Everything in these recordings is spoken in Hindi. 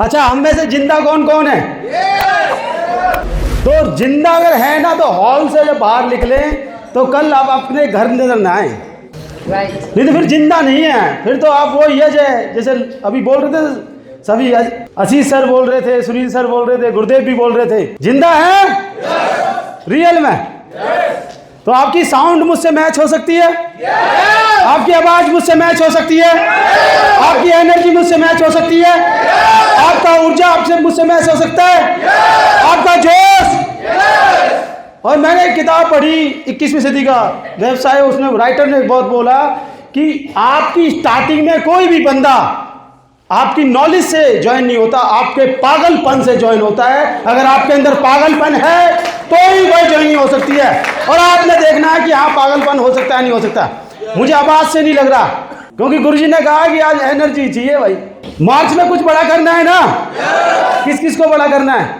अच्छा, हम में से जिंदा कौन कौन है? तो जिंदा अगर है ना तो हॉल से जब बाहर निकले तो कल आप अपने घर नजर ना आए, नहीं तो फिर जिंदा नहीं है। फिर तो आप वो ये जैसे अभी बोल रहे थे सभी, आशीष सर बोल रहे थे, सुनील सर बोल रहे थे, गुरुदेव भी बोल रहे थे, जिंदा है रियल में। तो आपकी साउंड मुझसे मैच हो सकती है, आपकी आवाज मुझसे मैच हो सकती है, आपकी एनर्जी मुझसे मैच हो सकती है, आपका ऊर्जा आपसे मुझसे मैच हो सकता है, आपका जोश। और मैंने एक किताब पढ़ी 21वीं सदी का व्यवसाय, उसमें राइटर ने बहुत बोला कि आपकी स्टार्टिंग में कोई भी बंदा आपकी नॉलेज से ज्वाइन नहीं होता, आपके पागलपन से ज्वाइन होता है। अगर आपके अंदर पागलपन है तो ही वह ज्वाइन हो सकती है। और आपने देखना है कि हाँ पागलपन हो सकता है नहीं हो सकता। मुझे आवाज से नहीं लग रहा, क्योंकि गुरुजी ने कहा कि आज एनर्जी चाहिए भाई। मार्च में कुछ बड़ा करना है ना, किस किस को बड़ा करना है?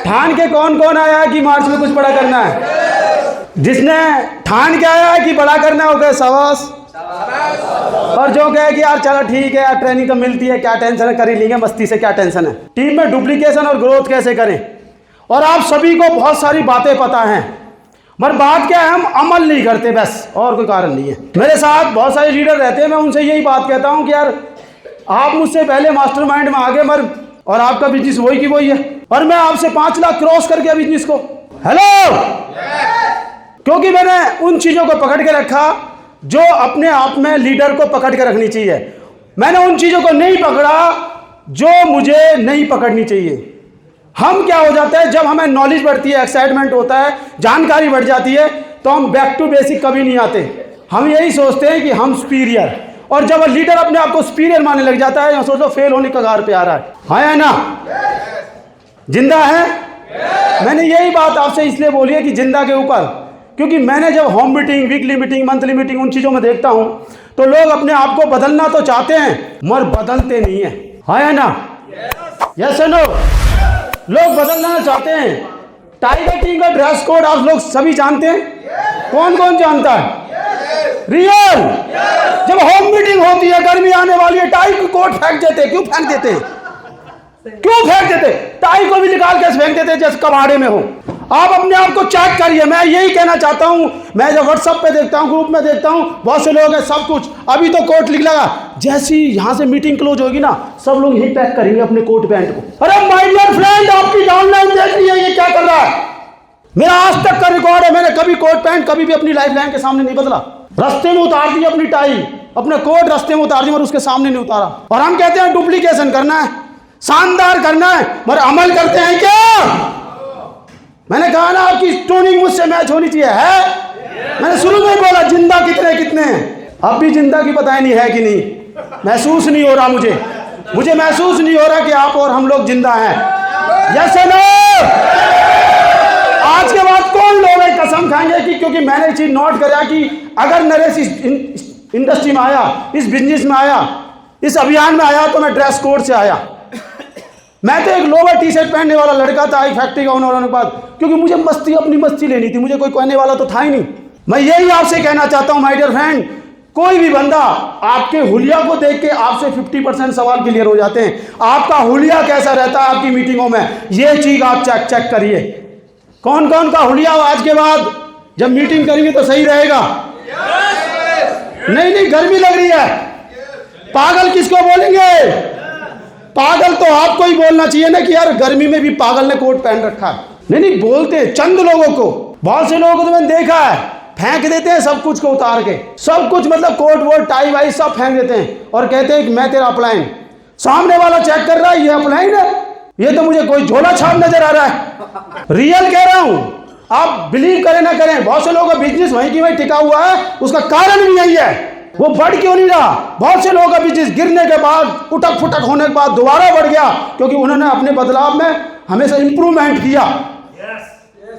ठान के कौन कौन आया है कि मार्च में कुछ बड़ा करना है? जिसने ठान के आया है कि बड़ा करना है, ओके शाबाश। और जो कहे कि यार चलो ठीक है यार, ट्रेनिंग तो मिलती है, क्या टेंशन है, कर ही लेंगे मस्ती से, क्या टेंशन है। टीम में डुप्लीकेशन और ग्रोथ कैसे करें। और आप सभी को बहुत सारी बातें पता हैं, मगर बात क्या है, हम अमल नहीं करते, बस और कोई कारण नहीं है। मेरे साथ बहुत सारे लीडर रहते हैं, मैं उनसे यही बात कहता हूं कि यार आप मुझसे पहले मास्टरमाइंड में आगे मर, और आपका बिजनेस वही की वही है, और मैं आपसे 5 लाख क्रॉस कर गया बिजनेस को। हेलो, क्योंकि मैंने उन चीजों को पकड़ के रखा जो अपने आप में लीडर को पकड़ के रखनी चाहिए। मैंने उन चीजों को नहीं पकड़ा जो मुझे नहीं पकड़नी चाहिए। हम क्या हो जाता है, जब हमें नॉलेज बढ़ती है, एक्साइटमेंट होता है, जानकारी बढ़ जाती है, तो हम बैक टू बेसिक कभी नहीं आते। हम यही सोचते हैं कि हम सुपीरियर, और जब लीडर अपने आप को सुपीरियर मानने लग जाता है, सोचो फेल होने कगार पे आ रहा है। हाँ या ना? जिंदा है? मैंने यही बात आपसे इसलिए बोली है कि जिंदा के ऊपर, क्योंकि मैंने जब home meeting, weekly meeting, monthly meeting, उन चीजों में देखता हूं तो लोग अपने आप को बदलना तो चाहते हैं मगर बदलते नहीं है। हाँ या ना? यस और नो? लोग बदलना चाहते हैं। टाइगर टीम का ड्रेस कोड आप लोग सभी जानते हैं, कौन कौन जानता है? रियल, जब होम मीटिंग होती है, गर्मी आने वाली है, टाई को कोट फेंक देते। क्यों फेंक देते? क्यों फेंक देते? टाई को भी निकाल के फेंक देते जैसे कबाड़े में हो। आप अपने आप को चेक करिए। मैं यही कहना चाहता हूं, मैं जब व्हाट्सएप पे देखता हूं, ग्रुप में देखता हूं, बहुत से लोग हैं, सब कुछ अभी तो कोट लिख लगा, जैसी यहां से मीटिंग क्लोज होगी ना, सब लोग यही पैक करेंगे अपने कोट पैंट को। अरे माय डियर फ्रेंड, आपकी डाउनलाइन देख रही है, ये क्या कर रहा है? मेरा आज तक का रिकॉर्ड है, मैंने कभी कोट पैंट कभी भी अपनी लाइफ लाइन के सामने नहीं बदला। रास्ते में उतार दी अपनी टाई, अपने कोट रास्ते में उतार दी, मगर उसके सामने नहीं उतारा। और हम कहते हैं डुप्लीकेशन करना है, शानदार करना है, मगर अमल करते हैं क्या? मैंने कहा ना आपकी टोनिंग मुझसे मैच होनी चाहिए है। मैंने शुरू में बोला जिंदा कितने कितने हैं, अब भी जिंदा की पता नहीं है कि नहीं, महसूस नहीं हो रहा मुझे महसूस नहीं हो रहा कि आप और हम लोग जिंदा हैं। यस और नो? आज के बाद कौन लोग एक कसम खाएंगे कि, क्योंकि मैंने एक चीज नोट करा कि अगर नरेश इस इंडस्ट्री में आया, इस बिजनेस में आया, इस अभियान में आया, तो मैं ड्रेस कोड से आया। मैं तो एक लोअर टी शर्ट पहनने वाला लड़का था एक फैक्ट्री का ओनर होने के बाद, क्योंकि मुझे मस्ती, अपनी मस्ती लेनी थी, मुझे कोई कहने वाला तो था ही नहीं। मैं यही आपसे कहना चाहता हूं माय डियर फ्रेंड, कोई भी बंदा आपके हुलिया को देख के आपसे 50% सवाल क्लियर हो जाते हैं। आपका हुलिया कैसा रहता है आपकी मीटिंगों में, ये चीज आप चेक करिए। कौन कौन का हुलिया आज के बाद जब मीटिंग करेंगे तो सही रहेगा? नहीं, गर्मी लग रही है। पागल किसको बोलेंगे? पागल तो आपको ही बोलना चाहिए ना कि यार गर्मी में भी पागल ने कोट पहन रखा है। नहीं, बोलते चंद लोगों को, बहुत से लोगों को तो मैंने देखा है फेंक देते हैं सब कुछ को उतार के, सब कुछ मतलब कोट वोट टाई वाई सब फेंक देते हैं और कहते हैं कि मैं तेरा अपलाइन। सामने वाला चेक कर रहा है, ये अपलाइन है, ये तो मुझे कोई झोला छाप नजर आ रहा है। रियल कह रहा हूं, आप बिलीव करें ना करें, बहुत से लोगों का बिजनेस वहीं की वहीं टिका हुआ है, उसका कारण भी यही है। वो बढ़ क्यों नहीं रहा? बहुत से लोगों का बिजनेस गिरने के बाद, उठक फुटक होने के बाद दोबारा बढ़ गया, क्योंकि उन्होंने अपने बदलाव में हमेशा इंप्रूवमेंट किया।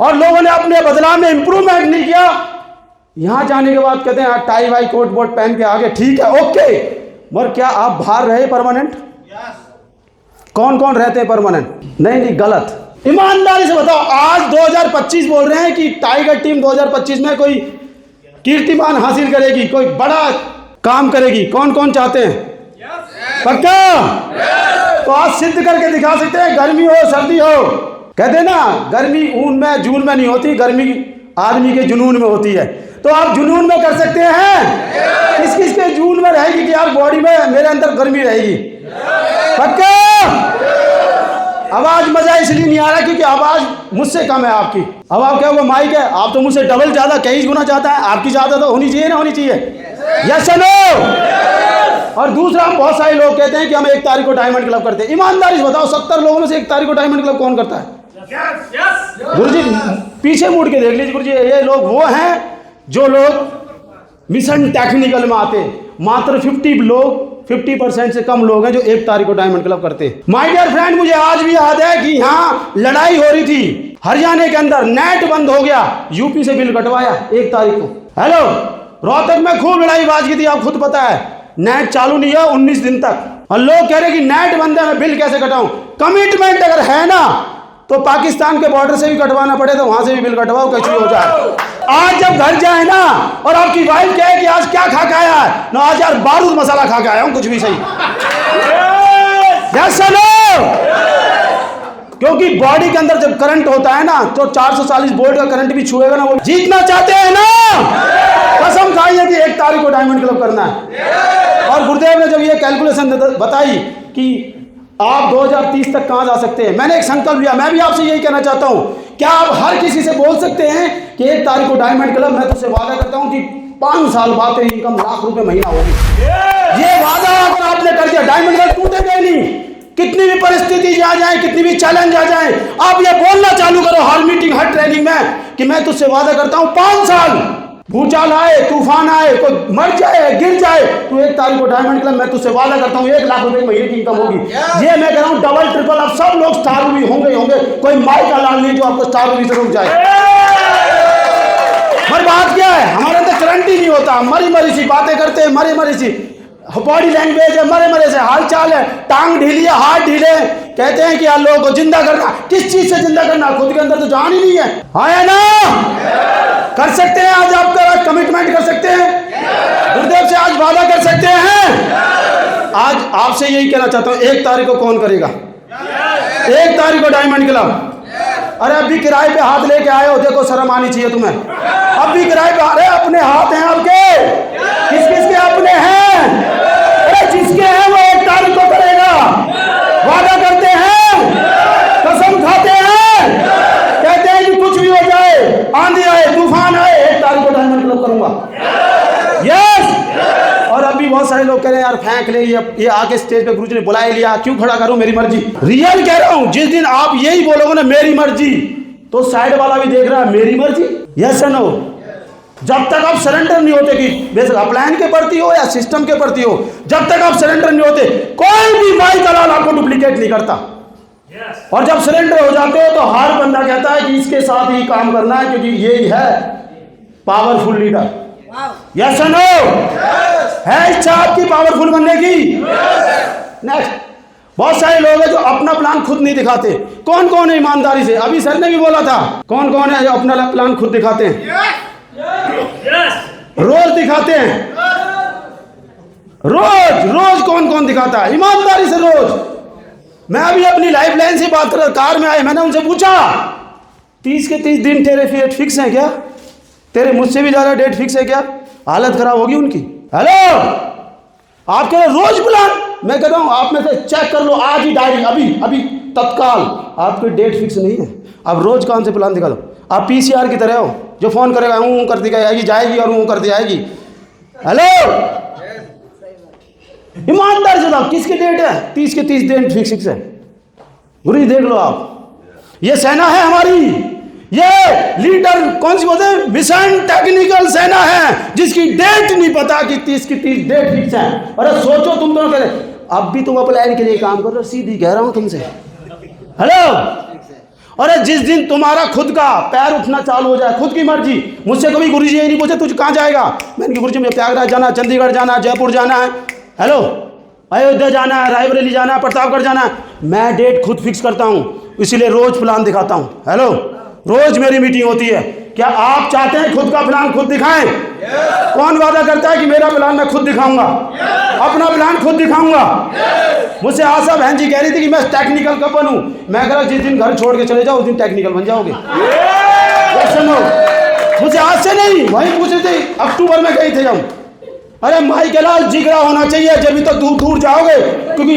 और लोगों ने अपने बदलाव में इंप्रूवमेंट नहीं किया, यहां जाने के बाद कहते हैं टाई वाई कोट वोट पहन के आगे, ठीक है ओके, मगर क्या आप बाहर रहे परमानेंट? कौन कौन रहते हैं परमानेंट? नहीं, गलत। ईमानदारी से बताओ, आज 2025 बोल रहे हैं कि टाइगर टीम 2025 में कोई कीर्तिमान हासिल करेगी, कोई बड़ा काम करेगी। कौन कौन चाहते हैं? पक्का? तो आज सिद्ध करके दिखा सकते हैं, गर्मी हो सर्दी हो। कहते हैं ना, गर्मी ऊन में जून में नहीं होती, गर्मी आदमी के जुनून में होती है। तो आप जुनून में कर सकते हैं। किस किस के जून में रहेगी कि यार बॉडी में मेरे अंदर गर्मी रहेगी? पक्का? आवाज मजा इसलिए नहीं आ रहा क्योंकि आवाज मुझसे कम है आपकी। अब आप क्या वो माइक है, आप तो मुझसे डबल ज्यादा 23 गुना ज्यादा है, आपकी ज्यादा तो होनी चाहिए ना, होनी चाहिए। यस और नो? और दूसरा, हम बहुत सारे लोग कहते हैं कि हम 1 तारीख को डायमंड क्लब करते हैं। ईमानदारी से बताओ, 70 लोगों में से 1 तारीख को डायमंड क्लब कौन करता है? गुरुजी पीछे मुड़ के देख लीजिए गुरुजी, ये लोग वो हैं जो लोग मिशन टेक्निकल में आते। मात्र 50% से कम लोग हैं जो 1 तारीख को डायमंड क्लब करते हैं। माय डियर फ्रेंड, मुझे आज भी याद है कि यहाँ लड़ाई हो रही थी हरियाणा के अंदर, नेट बंद हो गया, यूपी से बिल कटवाया 1 तारीख को। हेलो, रोहतक में खूब लड़ाई बाज की थी, आप खुद पता है, नेट चालू नहीं है 19 दिन तक, और लोग कह रहे कि नेट बंद है, मैं बिल कैसे कटाऊं? कमिटमेंट अगर है ना तो पाकिस्तान के बॉर्डर से भी कटवाना पड़े तो वहां से भी बिल कटवाओ, कुछ भी हो जाए। आज जब घर जाए ना और आपकी वाइफ कहे कि आज क्या खा के आया है ना, आज यार बारूद मसाला खा के आया हूं, कुछ भी सही। Yes no? क्योंकि बॉडी के अंदर जब करंट होता है ना तो 440 वोल्ट का करंट भी छुएगा ना, वो जीतना चाहते हैं ना, कसम खाइए कि 1 तारीख को डायमंड क्लब करना है। और गुरुदेव ने जब ये कैलकुलेशन बताई कि आप 2030 तक कहां जा सकते हैं, मैंने एक संकल्प लिया। मैं भी आपसे यही कहना चाहता हूं, क्या आप हर किसी से बोल सकते हैं कि 1 तारीख को डायमंड क्लब, मैं तुझसे वादा करता हूं कि 5 साल बाद तेरी इनकम लाख रुपए महीना होगी। ये वादा अगर आपने कर दिया, डायमंड क्लब टूटेगा ही नहीं। कितनी भी परिस्थिति आ जाए, कितनी भी चैलेंज आ जाए, आप ये बोलना चालू करो हर मीटिंग, हर ट्रेनिंग में कि मैं तुझसे वादा करता हूं 5 साल, भूचाल आए, तूफान आए, कोई मर जाए, गिर जाए, तो 1 तारीख को डायमंड क्लब, मैं तुझसे वादा करता हूँ 1 लाख रुपए महीने की इनकम होगी। ये मैं कह रहा हूँ डबल ट्रिपल, अब सब लोग स्टार भी होंगे होंगे, कोई माई का लाल नहीं जो आपको स्टार भी से रुक जाए। पर बात क्या है, हमारे अंदर करंट ही नहीं होता, मरी मरी सी बातें करते हैं, मरी मरी सी बॉडी लैंग्वेज है, मरे मरे से हाल चाल है, टांग ढीली है, हाथ ढीले, कहते हैं कि यार लोगों को जिंदा करना। किस चीज से जिंदा करना? खुद के अंदर तो जान ही नहीं है। आया ना? कर सकते हैं आज, आपका कमिटमेंट कर सकते हैं, गुरुदेव से आज वादा कर सकते हैं। आज आपसे यही कहना चाहता हूं, 1 तारीख को कौन करेगा? 1 तारीख को डायमंड क्लब। अरे अब भी किराए पे हाथ लेके आए हो, देखो शर्म आनी चाहिए तुम्हें। अब भी किराए पे, अरे अपने हाथ हैं आपके, किस किस के अपने हैं? अरे जिसके हैं वो 1 तारीख को करेगा, वादा करते हैं, कसम खाते हैं, कहते हैं कि कुछ भी हो जाए, आंधी आए, तूफान आए, 1 तारीख को डायमंड क्लब करूंगा। यस। और अभी बहुत सारे लोग कह रहे हैं यार फेंक ले, ये आके स्टेज पे गुरुजी ने बुला लिया, क्यों खड़ा करूं, मेरी मर्जी। रियल कह रहा हूं, जिस दिन आप यही बोलोगे ना मेरी मर्जी, तो साइड वाला भी देख रहा है मेरी मर्जी। Yes no? जब तक आप सरेंडर नहीं होते, कि बेशक अपलायन के प्रति हो या सिस्टम के प्रति हो, जब तक आप सरेंडर नहीं होते, कोई भी माई दलाल आपको डुप्लीकेट नहीं करता। और जब सरेंडर हो जाते हो तो हर बंदा कहता है कि इसके साथ ही काम करना है, क्योंकि यही है पावरफुल लीडर। यस और नो? है इच्छा आपकी पावरफुल बनने की? नेक्स्ट, बहुत सारे लोग हैं जो अपना प्लान खुद नहीं दिखाते। कौन कौन है ईमानदारी से? अभी सर ने भी बोला था, कौन कौन है जो अपना प्लान खुद दिखाते हैं? रोज दिखाते हैं, रोज रोज कौन कौन दिखाता है ईमानदारी से? रोज। मैं अभी अपनी लाइफ लाइन से बात कर रहा, कार में आए, मैंने उनसे पूछा 30 के 30 दिन तेरे डेट फिक्स है क्या? तेरे मुझसे भी ज्यादा डेट फिक्स है क्या? हालत खराब होगी उनकी। हेलो, आप कह रहे रोज प्लान, मैं कह रहा हूं आप में से चेक कर लो आज ही डायरी, अभी तत्काल, आपकी डेट फिक्स नहीं है। अब रोज कौन से प्लान दिखा दो? आप पीसीआर की तरह हो जो फोन करेगा हूं कर दी जाएगी और हूं कर दी जाएगी। हेलो, ईमानदार से बताओ किसकी डेट है? 30 के 30 डेट फिक्स है। गुरु जी देख लो आप, ये सेना है हमारी, ये लीडर कौन सी बोलते हैं, मिशन टेक्निकल सेना है, जिसकी डेट नहीं पता कि 30 की 30 डेट फिक्स है। अरे सोचो तुम दोनों कह रहे, अब भी तुम अप्लाई के लिए काम कर रहे हो, सीधी कह रहा हूं तुमसे। हेलो, अरे जिस दिन तुम्हारा खुद का पैर उठना चालू हो जाए, खुद की मर्जी, मुझसे कभी गुरुजी यही नहीं पूछे तुझे कहाँ जाएगा, मैंने गुरुजी मुझे प्रयागराज जाना, चंडीगढ़ जाना, जयपुर जाना है, हेलो अयोध्या जाना है, रायबरेली जाना है, प्रतापगढ़ जाना है, मैं डेट खुद फिक्स करता हूँ, इसीलिए रोज प्लान दिखाता हूँ। हेलो, रोज मेरी मीटिंग होती है, क्या आप चाहते हैं खुद का प्लान खुद दिखाएं? कौन वादा करता है कि मेरा प्लान मैं खुद दिखाऊंगा? अपना प्लान खुद दिखाऊंगा। मुझसे आशा बहन जी कह रही थी कि मैं टेक्निकल कब बनूं? मैं कह रहा जिस दिन घर छोड़ के चले जाओ उस दिन टेक्निकल बन जाओगे। सुनो, मुझे आज से नहीं, वहीं पूछ रहे थे अक्टूबर में गए थे हम। अरे माई के लाल जिगरा होना चाहिए, जब भी तो दूर दूर जाओगे, क्योंकि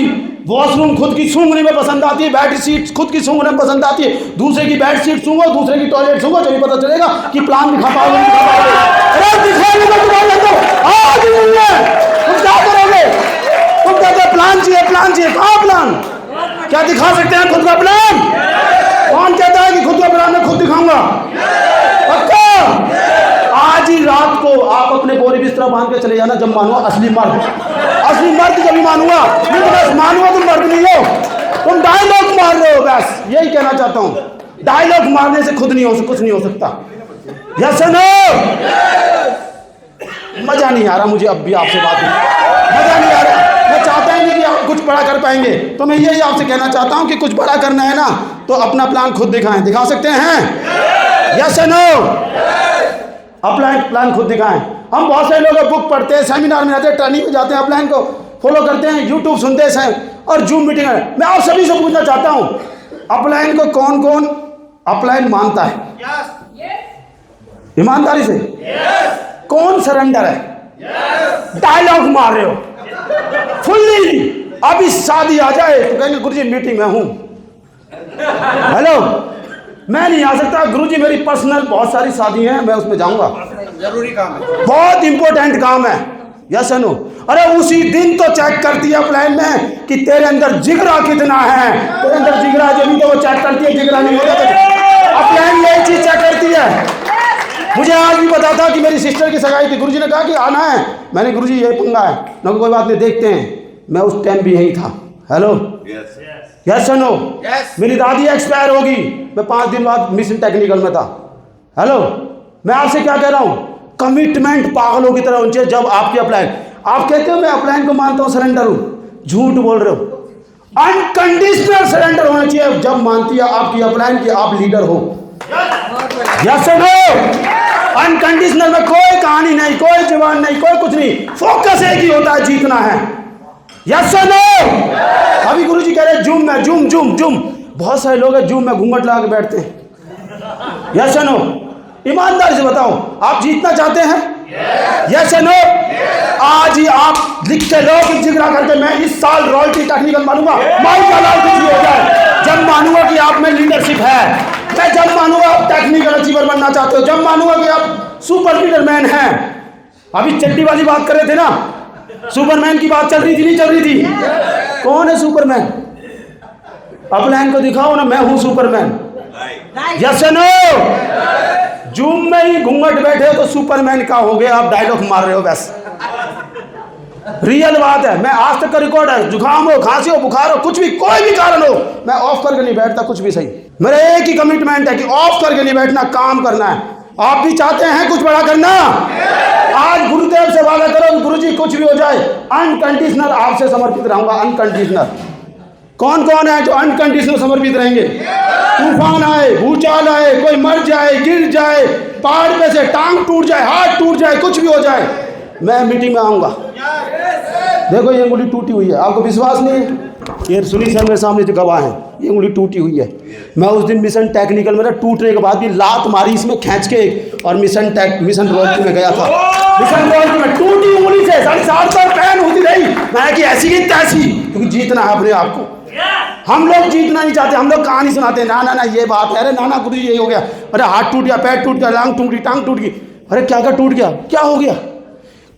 वॉशरूम खुद की सूंघने में पसंद आती है, बेड शीट खुद की सूंघने में पसंद आती है, दूसरे की बेड शीट सूंघो, दूसरे की टॉयलेट सूंघो, जब पता चलेगा कि प्लान दिखा पाओगे नहीं दिखा पाओगे। अरे दिखाने में तुम्हारे अंदर आज नहीं है, तुम क्या करोगे? तुम कहते हो प्लान चाहिए, कहाँ प्लान? क्या दिखा सकते हैं खुद का प्लान? कौन कहता है कि खुद का प्लान मैं खुद दिखाऊंगा? पक्का आज ही रात को आप अपने बोरी बिस्तरा बांध के चले जाना, जब मानूंगा असली मर्द जब मानूंगा, नहीं तो बस मानूंगा तुम मर्द नहीं हो, तुम डायलॉग मार रहे हो। बस यही कहना चाहता हूं, डायलॉग मारने से खुद कुछ नहीं हो सकता। Yes no? मजा नहीं आ रहा मुझे अब भी आपसे बात में, मजा नहीं आ रहा। मैं चाहता ही नहीं कि आप कुछ बड़ा कर पाएंगे, तो मैं यही आपसे कहना चाहता हूं कि कुछ बड़ा करना है ना तो अपना प्लान खुद दिखा सकते हैं? Yes no? अपना प्लान खुद दिखाएं। हम बहुत सारे लोग बुक पढ़ते हैं, सेमिनार में जाते हैं, ट्रेनिंग में जाते हैं, अपलाइन को फॉलो करते हैं, यूट्यूब सुनते हैं और जूम मीटिंग है। मैं आप सभी से पूछना चाहता हूं, अपलाइन को कौन कौन अपलाइन मानता है? ईमानदारी से कौन सरेंडर है? डायलॉग मार रहे हो फुल्ली। अभी शादी आ जाए तो कहेंगे गुरुजी मीटिंग में हूं, हेलो मैं नहीं आ सकता गुरुजी, मेरी पर्सनल बहुत सारी शादी हैं, मैं उसमें जाऊंगा, जरूरी काम है, बहुत इंपॉर्टेंट काम है। Yes no? अरे उसी दिन तो चेक करती है अपलाइन में कि तेरे अंदर जिगरा कितना है, तेरे अंदर जिगरा जब भी तो वो चेक करती है, जिगरा नहीं होता तो अपलाइन यही चीज चेक करती है। मुझे आज भी पता था कि मेरी सिस्टर की सगाई थी, गुरुजी ने कहा कि आना है, मैंने गुरुजी ये पंगा है ना, कोई बात नहीं देखते हैं, मैं उस टाइम भी यही था। Hello yes no? मेरी दादी एक्सपायर होगी, मैं 5 दिन बाद मिशन टेक्निकल में था। हेलो मैं आपसे क्या कह रहा हूं, कमिटमेंट पागलों की तरह होनी चाहिए। जब आपकी अपलाइन, आप कहते हो मैं अपलाइन को मानता हूं, सरेंडर हूं, झूठ बोल रहे हो। अनकंडीशनल सरेंडर होना चाहिए जब मानती है आपकी अपलाइन कि आप लीडर हो। Yes no? अनकंडीशनल में कोई कहानी नहीं, कोई जवान नहीं, कोई कुछ नहीं, फोकस एक ही होता है, जीतना है। Yes no? अभी गुरुजी कह रहे जूम में, जूम बहुत सारे लोग हैं जूम में घूंघट लगा के बैठते हैं। Yes no? ईमानदारी से बताओ, आप जीतना चाहते हैं? Yes no? आज ही आप लिख के लो कि जिगरा करके मैं इस साल रॉयल्टी टेक्निकल मानूंगा, माई का लाल कुछ भी हो जाए, जब मानूंगा कि आप में लीडरशिप है, मैं जब मानूंगा आप टेक्निकल अचीवर बनना चाहते हो, जब मानूंगा कि आप सुपर लीडर मैन हैं। अभी चड्डी वाली बात कर रहे थे ना, सुपरमैन की बात चल रही थी, नहीं चल रही थी? कौन है सुपरमैन? अपलाइन को दिखाओ ना, मैं हूं सुपरमैन। Yes no? जूम में ही घूंघट बैठे हो तो सुपरमैन का हो गए, आप डायलॉग मार रहे हो बस। रियल बात है, मैं आज तक का रिकॉर्ड है, जुकाम हो, खांसी हो, बुखार हो, कुछ भी कोई भी कारण हो, मैं ऑफ करके नहीं बैठता कुछ भी। सही, मेरा एक ही कमिटमेंट है कि ऑफ करके नहीं बैठना, काम करना है। आप भी चाहते हैं कुछ बड़ा करना? आज गुरुदेव से वादा करो, गुरुजी कुछ भी हो जाए अनकंडीशनल आपसे समर्पित रहूंगा। अनकंडीशनल कौन कौन है जो अनकंडीशनल समर्पित रहेंगे? तूफान आए, भूचाल आए, कोई मर जाए, गिर जाए, पहाड़ पे से टांग टूट जाए, हाथ टूट जाए, कुछ भी हो जाए, मैं मीटिंग में आऊंगा। देखो ये उंगली टूटी हुई है, आपको विश्वास नहीं है? ये सुनी सर मेरे सामने जो गवाह है, ये उंगली टूटी हुई है। मैं उस दिन मिशन टेक्निकल में टूटने के बाद भी लात मारी इसमें खींच के, और मिशन रॉयल्टी में गया था। मिशन रॉयल्टी में टूटी उंगली से 7.5 साल पैन होती रही, मैं कि ऐसी की तैसी, क्योंकि जीतना है अपने आप को। हम लोग जीतना नहीं चाहते, हम लोग कहानी सुनाते हैं, ना ये बात है, अरे ना गुरु जी यही हो गया, अरे हाथ टूट गया, पैर टूट गया, टांग टूट गई, अरे क्या टूट गया, क्या हो गया?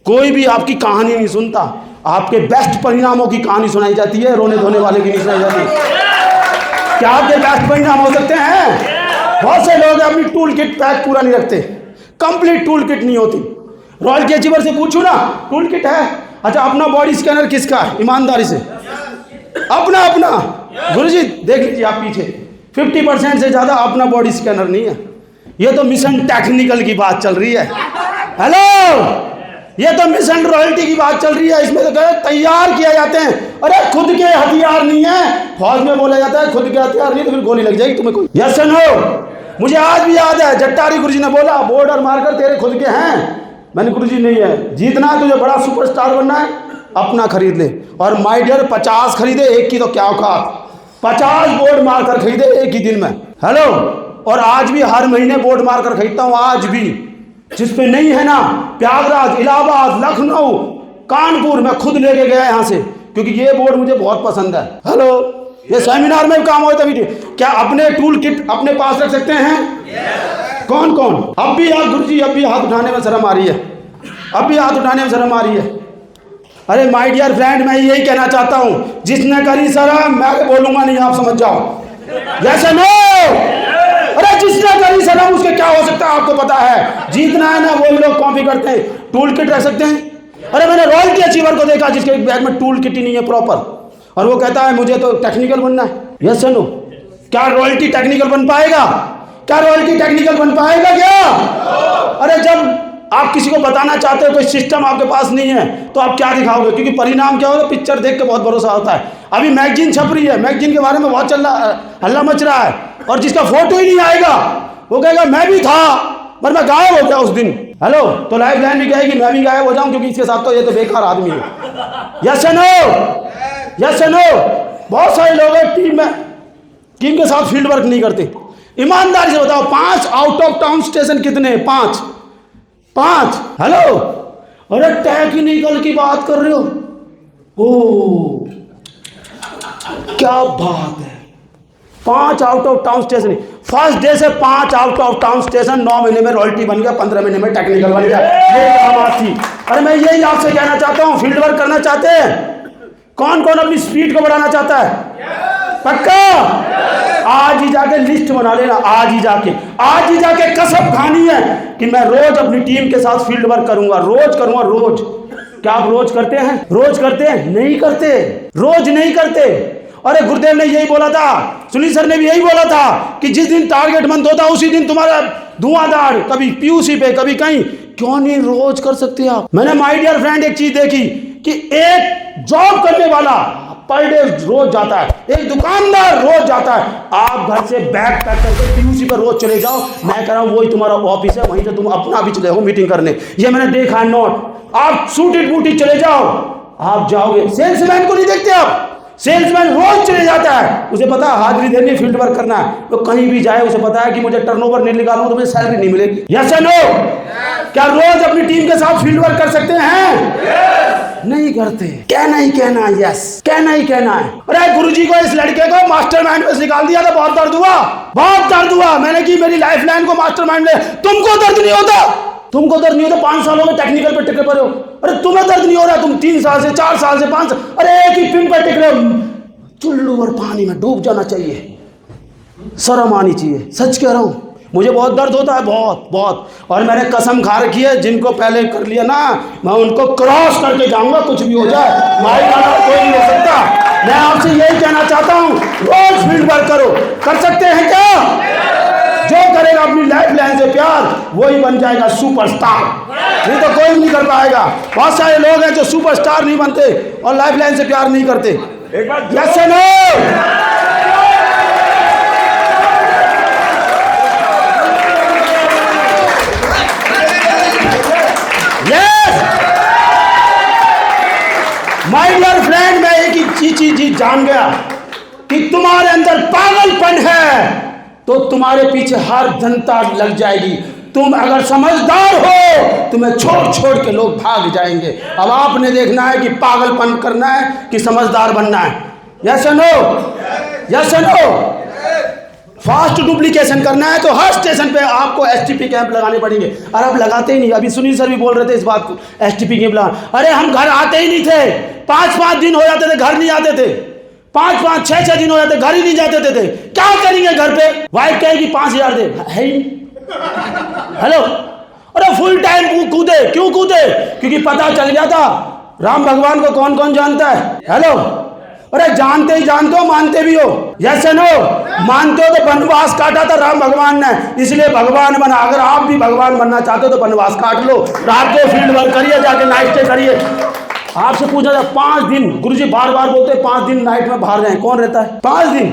कोई भी आपकी कहानी नहीं सुनता, आपके बेस्ट परिणामों की कहानी सुनाई जाती है, रोने धोने वाले की नहीं सुनाई जाती। क्या आपके बेस्ट परिणाम हो सकते हैं? बहुत से लोग अपनी टूल किट पैक पूरा नहीं रखते, कंप्लीट टूल किट नहीं होती। रॉयल्टी अचीवर से पूछूं ना, टूल किट है? अच्छा, अपना बॉडी स्कैनर किसका है? ईमानदारी से अपना गुरुजी देख लीजिए आप पीछे, 50% से ज्यादा अपना बॉडी स्कैनर नहीं है। ये तो मिशन टेक्निकल की बात चल रही है। हेलो, ये तो मिशन रॉयल्टी की बात चल रही है। इसमें तो तैयार किया जाते हैं, अरे खुद के हथियार नहीं है। फौज में बोला जाता है खुद के हथियार नहीं तो फिर गोली लग जाएगी तुम्हें। कोई यस नो? मुझे आज भी याद है, जट्टारी गुरुजी ने बोला बॉर्डर मारकर तेरे खुद के हैं। मैंने गुरुजी नहीं है, जीतना है तुझे, बड़ा सुपरस्टार बनना है, अपना खरीद ले। और माय डियर 50 खरीदे, एक की तो क्या औकात, 50 बोर्ड मारकर खरीदे एक ही दिन में। हेलो, और आज भी हर महीने बोर्ड मारकर खरीदता हूँ, आज भी। जिस पे नहीं है ना, प्रयागराज, इलाहाबाद, लखनऊ, कानपुर, मैं खुद लेके गया यहाँ से, क्योंकि ये बोर्ड मुझे बहुत पसंद है। हेलो, ये सेमिनार में काम होता है। क्या अपने टूल किट अपने पास रख सकते हैं? कौन कौन? अब भी आप गुरुजी, अब भी हाथ उठाने में शर्म आ रही है, अब भी हाथ उठाने में शर्म आ रही है। अरे माय डियर फ्रेंड, मैं यही कहना चाहता हूँ, जिसने करी शर्म, मैं बोलूंगा नहीं, आप समझ जाओ। जैसे नो, अरे जिसने करी शर्म उसके क्या हो सकता है आपको पता है। जीतना है ना, वही लोग कॉपी करते हैं। टूल किट रख सकते हैं? अरे मैंने रॉयल्टी अचीवर को देखा जिसके बैग में टूल किट ही नहीं है प्रॉपर, और वो कहता है मुझे तो टेक्निकल बनना है। यस नो, क्या रॉयल्टी टेक्निकल बन पाएगा? क्या रॉयल्टी टेक्निकल बन पाएगा क्या? अरे जब आप किसी को बताना चाहते हो कोई सिस्टम आपके पास नहीं है, तो आप क्या दिखाओगे? क्योंकि परिणाम क्या होगा, पिक्चर देख के बहुत भरोसा होता है। अभी मैगजीन छप रही है, मैगजीन के बारे में बहुत हल्ला मच रहा है, और जिसका फोटो ही नहीं आएगा वो कहेगा मैं भी था पर मैं गायब हो गया उस दिन। हेलो, तो लाइफ लाइन भी कहेगी मैं भी गायब हो जाऊं, क्योंकि इसके साथ तो ये तो बेकार आदमी है। Yes no, yes no. बहुत सारे लोग हैं टीम के साथ फील्ड वर्क नहीं करते। ईमानदारी से बताओ, 5 आउट ऑफ टाउन स्टेशन कितने? 5। हेलो, अरे टेक्निकल की बात कर रहे हो? ओ क्या बात है, 5 out of town station. First day से 5 आउट ऑफ टाउन स्टेशन, 9 महीने में रॉयल्टी बन गया, 15 महीने में टेक्निकल बन गया। ये बात थी। अरे मैं यही आपसे कहना चाहता हूँ, फील्ड वर्क करना चाहते हैं? कौन कौन अपनी स्पीड को बढ़ाना चाहता है? पक्का? आज ही जाके लिस्ट बना लेना, आज ही जाके कसम खानी है कि मैं रोज अपनी टीम के साथ फील्ड वर्क करूंगा, रोज करूंगा, रोज। क्या आप रोज करते हैं? रोज करते हैं? नहीं करते, रोज नहीं करते। अरे गुरुदेव ने यही बोला था, सुनील सर ने भी यही बोला था कि जिस दिन टारगेट मंद होता उसी दिन तुम्हारा धुआंधार, कभी पीयूसी पे कभी कहीं। क्यों नहीं रोज कर सकते आप? मैंने माय डियर फ्रेंड एक चीज देखी कि एक जॉब करने वाला पर डे रोज जाता है, एक दुकानदार रोज जाता है। आप घर से बैग पैक करके पीयूसी पर रोज चले जाओ, मैं कह रहा हूं वही तुम्हारा ऑफिस है, वहीं से तुम अपना भी चले हो मीटिंग करने। ये मैंने देखा है नोट। आप सूटेड बूटी चले जाओ, आप जाओगे। सेल्समैन को नहीं देखते आप? सेल्समैन रोज चले जाता है, उसे पता है हाजिरी देनी, फील्ड वर्क करना है। तो कहीं भी जाए उसे पता है कि मुझे टर्नओवर नहीं निकालूंगा तो मुझे सैलरी नहीं मिलेगी। यस या नो? क्या रोज अपनी टीम के साथ फील्ड वर्क कर सकते हैं? नहीं करते। कहना ही कहना है, यस कहना ही कहना है। अरे गुरुजी को, इस लड़के को मास्टरमाइंड में निकाल दिया था, बहुत दर्द हुआ, बहुत दर्द हुआ। मैंने की मेरी लाइफ लाइन को मास्टरमाइंड में। तुमको दर्द नहीं होता? तुमको दर्द नहीं होता? 5 सालों में टेक्निकल पे टिके पड़े हो। अरे तुम्हें दर्द नहीं हो रहा? तुम 3 साल से, 4 साल से, 5 साल, अरे एक ही पिन पर टिक रहे हो। चुल्लू और पानी में डूब जाना चाहिए, शर्म आनी चाहिए। सच कह रहा हूं, मुझे बहुत दर्द होता है, बहुत बहुत। और मैंने कसम खा रखी है, जिनको पहले कर लिया ना, मैं उनको क्रॉस करके जाऊंगा, कुछ भी हो जाए। माई गाना कोई नहीं हो सकता। मैं आपसे यही कहना चाहता हूं, रोज फील्ड वर्क करो। कर सकते हैं क्या? जो करेगा अपनी लाइफ लाइन से प्यार, वही बन जाएगा सुपरस्टार, नहीं तो कोई नहीं कर पाएगा। बहुत सारे लोग हैं जो सुपरस्टार नहीं बनते और लाइफ लाइन से प्यार नहीं करते। एक बार यस या no? Yes my dear friend, मैं एक ही चीज जान गया कि तुम्हारे अंदर पागलपन है तो तुम्हारे पीछे हर जनता लग जाएगी। तुम अगर समझदार हो, तुम्हें छोड़ छोड़ के लोग भाग जाएंगे। अब आपने देखना है कि पागलपन करना है कि समझदार बनना है। यस या नो? यस या नो? फास्ट डुप्लीकेशन करना है तो हर स्टेशन पे आपको एसटीपी कैंप लगाने पड़ेंगे। और अब लगाते ही नहीं। अभी सुनील सर भी बोल रहे थे इस बात को, एसटीपी कैंप लगा। अरे हम घर आते ही नहीं थे, 5-5 दिन हो जाते थे, घर नहीं आते थे। 5-5, 6-6 दिन हो जाते, घर ही नहीं जाते थे। क्या करेंगे घर पे? वाइफ कहेगी 5000 दे, है ही नहीं। हेलो, अरे फुल टाइम कूदे। क्यों कूदे? क्योंकि पता चल गया था राम भगवान को कौन कौन जानता है। हेलो, अरे जानते ही जानते हो, मानते भी हो। यस या नो? मानते हो तो वनवास काटा था राम भगवान ने, इसलिए भगवान बना। अगर आप भी भगवान बनना चाहते हो तो वनवास काट लो, रात को फील्ड वर्क करिए, जाके नाइट स्टे करिए। आपसे पूछा जाए 5 दिन, गुरुजी बार बार बोलते हैं 5 दिन नाइट में बाहर जाएं, कौन रहता है 5 दिन?